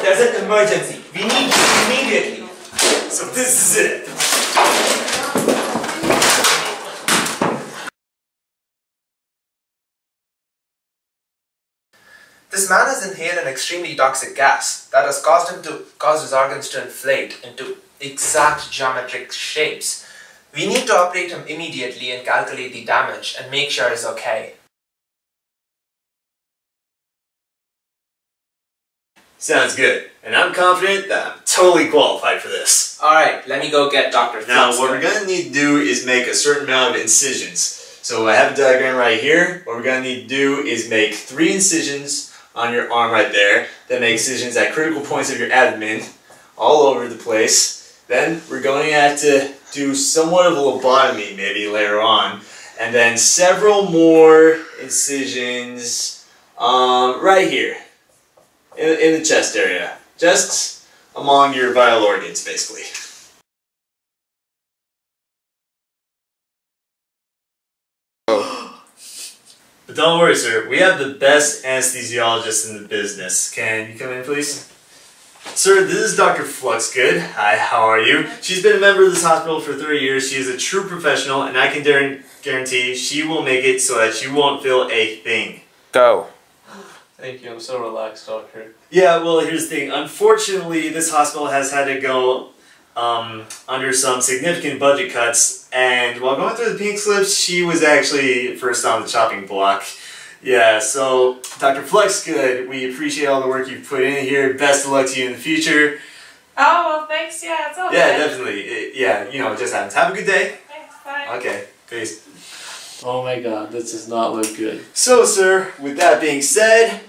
there's an emergency. We need you immediately. So this is it. This man has inhaled an extremely toxic gas that has caused his organs to inflate into exact geometric shapes. We need to operate him immediately and calculate the damage and make sure he's okay. Sounds good, and I'm confident that I'm totally qualified for this. Alright, let me go get Dr. Now, Flux. what we're going to need to do is make a certain amount of incisions. So I have a diagram right here. What we're going to need to do is make 3 incisions on your arm right there. Then make incisions at critical points of your abdomen, all over the place. Then we're going to have to do somewhat of a lobotomy maybe later on. And then several more incisions right here. In the chest area, just among your vital organs, basically. But don't worry, sir. We have the best anesthesiologist in the business. Can you come in, please? Sir, this is Dr. Fluxgood. Hi, how are you? She's been a member of this hospital for 30 years. She is a true professional, and I can guarantee she will make it so that you won't feel a thing. Go. Thank you, I'm so relaxed, doctor. Yeah, well, here's the thing. Unfortunately, this hospital has had to go under some significant budget cuts, and while going through the pink slips, she was actually first on the chopping block. Yeah, so, Dr. Fluxgood, we appreciate all the work you've put in here. Best of luck to you in the future. Oh, well, thanks. Yeah, it's all Yeah, good. definitely. Yeah, you know, it just happens. Have a good day. Thanks, bye. Okay, peace. Oh my god, this does not look good. So, sir, with that being said,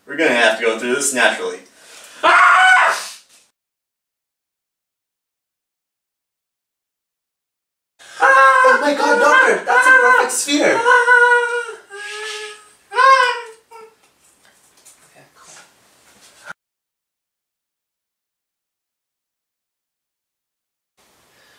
we're gonna have to go through this naturally. Oh my god, doctor, that's a perfect sphere.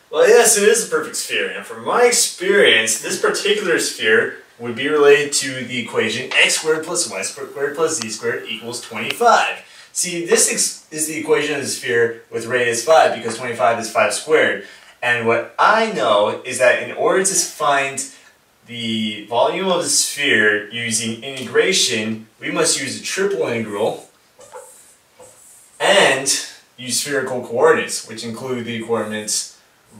Well, yes, it is a perfect sphere, and from my experience, this particular sphere would be related to the equation x squared plus y squared plus z squared equals 25. See, this is the equation of the sphere with radius 5 because 25 is 5 squared. And what I know is that in order to find the volume of the sphere using integration, we must use a triple integral and use spherical coordinates, which include the coordinates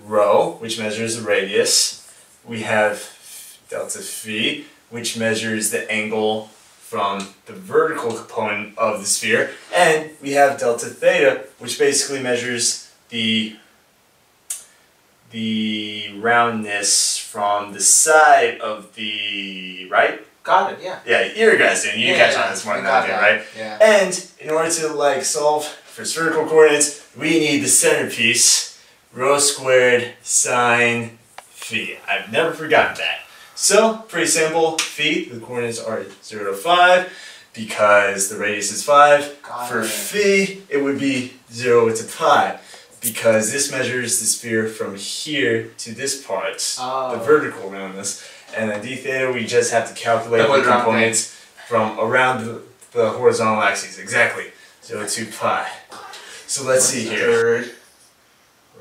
rho, which measures the radius. We have delta phi, which measures the angle from the vertical component of the sphere, and we have delta theta, which basically measures the roundness from the side of the, right? Got it, yeah. Yeah, you're guys doing, you catch on this more than I do, right? Yeah. And in order to solve for spherical coordinates, we need the centerpiece, rho squared sine phi. I've never forgotten that. So, pretty simple. Phi, the coordinates are 0 to 5 because the radius is 5. For phi, it would be 0 to pi because this measures the sphere from here to this part, the vertical roundness. And then d theta, we just have to calculate the components from around the horizontal axes. Exactly. 0 to pi. So let's see here. Third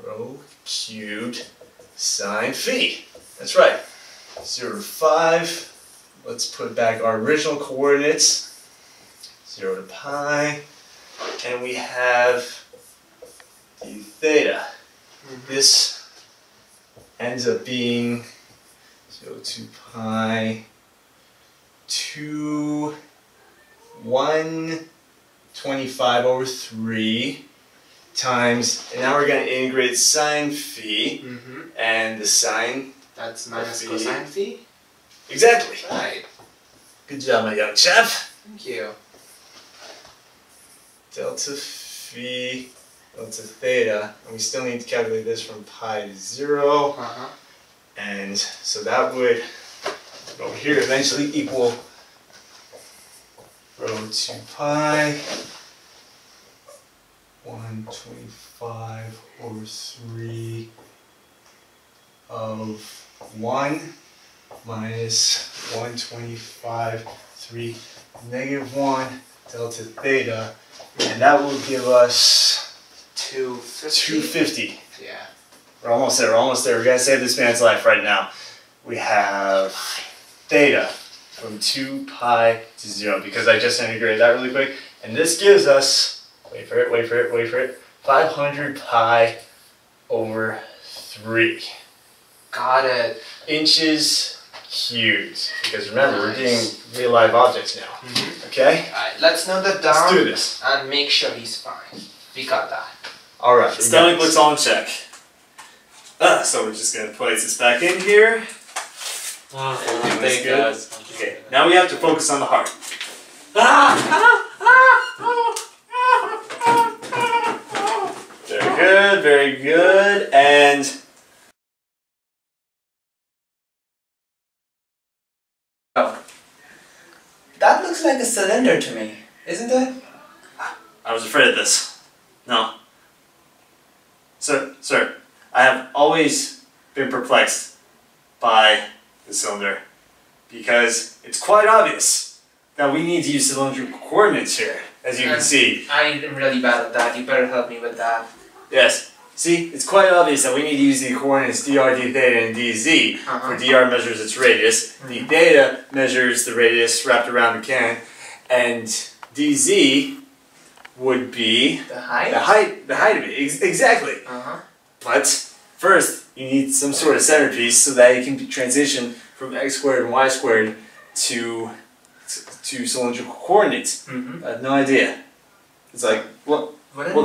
rho cubed sine phi. That's right. 0 to 5. Let's put back our original coordinates. 0 to pi. And we have d theta. This ends up being 0 to pi 2 125 over 3 times, and now we're going to integrate sine phi, and the sine. That's minus cosine phi? Exactly. Right. Good job, my young chap. Thank you. Delta phi, delta theta, and we still need to calculate this from pi to 0. And so that would, over here, eventually equal rho 2 pi 125 over 3 of 1 minus 125, 3, negative 1 delta theta, and that will give us 250. 250. Yeah. We're almost there, we're almost there. We're gonna save this man's life right now. We have theta from 2 pi to 0, because I just integrated that really quick. And this gives us, wait for it, 500 pi over 3. Got it. Inches cubed. Because remember, we're doing real live objects now. Okay? Alright, let's note that down. Let's do this. And make sure he's fine. We got that. Alright. Stomach looks all in check. So we're just gonna place this back in here. Everything looks good. Okay, now we have to focus on the heart. Very good, very good, and That looks like a cylinder to me, isn't it? I was afraid of this. No. Sir, I have always been perplexed by the cylinder because it's quite obvious that we need to use cylindrical coordinates here, as you can see. I'm really bad at that. You better help me with that. Yes. See, it's quite obvious that we need to use the coordinates dr, d theta, and dz. For dr measures its radius, d theta measures the radius wrapped around the can, and dz would be The height? the height of it. Exactly. But first, you need some sort of centerpiece so that you can transition from x squared and y squared to cylindrical coordinates. I have no idea. It's like, what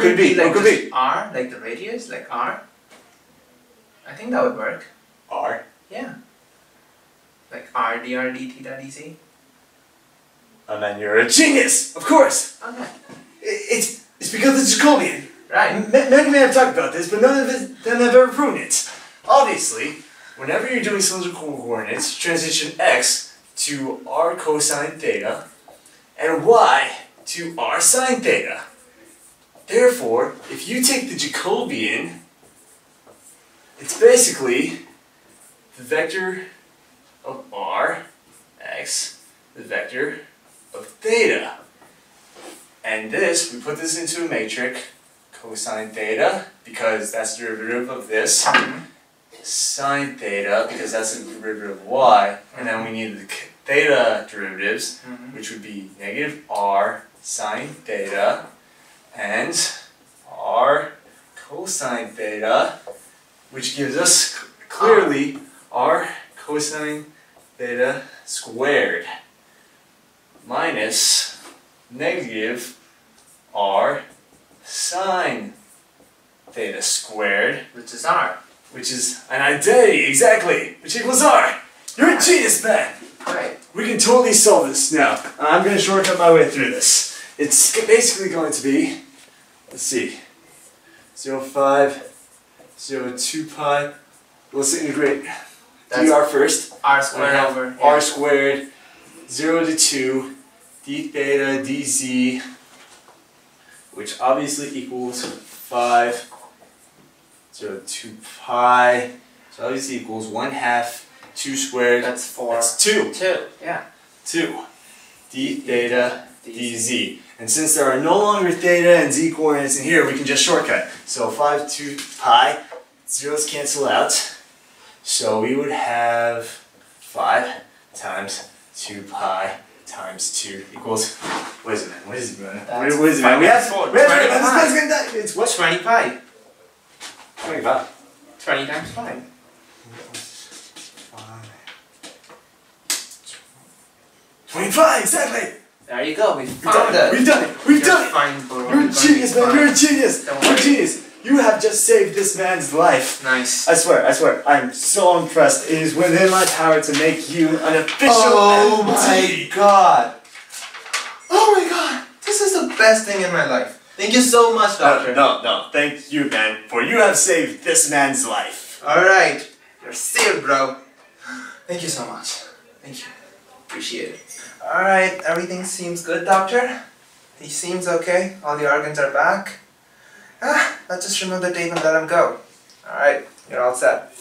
could it be? Like What could it be? R, like the radius, like R. I think that would work. R. Yeah. Like R, dr, d theta, dz. Oh man, you're a genius! Of course! Okay. It's because it's Jacobian. Right. Many men have talked about this, but none of them have ever proven it. Obviously, whenever you're doing cylindrical coordinates, transition x to r cosine theta and y to r sine theta. Therefore, if you take the Jacobian, it's basically the vector of r, x, the vector of theta. And this, we put this into a matrix, cosine theta, because that's the derivative of this, sine theta, because that's the derivative of y, and then we need the theta derivatives, which would be negative r sine theta, and r cosine theta, which gives us clearly r cosine theta squared minus negative r sine theta squared, Which is R. which is an identity, exactly, which equals r. You're a genius, man! Right. We can totally solve this now. I'm going to shortcut my way through this. It's basically going to be, let's see, 0.5, 0.2 pi. Let's integrate dr first. R squared over. R squared, 0 to 2, d theta dz, which obviously equals 5, 0 to 2 pi, so obviously equals 1/2, 2 squared. That's 4. That's 2. 2. Yeah. 2 d theta dz. And since there are no longer theta and z coordinates in here, we can just shortcut. So 5 to pi, zeros cancel out. So we would have 5 times 2 pi times 2 equals, what is it, man? What is it, man? That's What is it, man? We have to, 4, we have to, 20 that's- it's what? 20 pi. 25. 20 times 5. 25, exactly! There you go. We found it. We've done it! We've done it! Fine, bro. You're a genius, man! You're a genius! Don't You're a worry. genius! You have just saved this man's life! Nice. I swear, I'm so impressed. It is within my power to make you an official MD. god. Oh my god. This is the best thing in my life. Thank you so much, doctor. No, thank you, man, for you have saved this man's life. Alright. You're saved, bro. Thank you so much. Thank you. Appreciate it. Alright, everything seems good, doctor? He seems okay. All the organs are back. Let's just remove the tape and let him go. Alright, you're all set.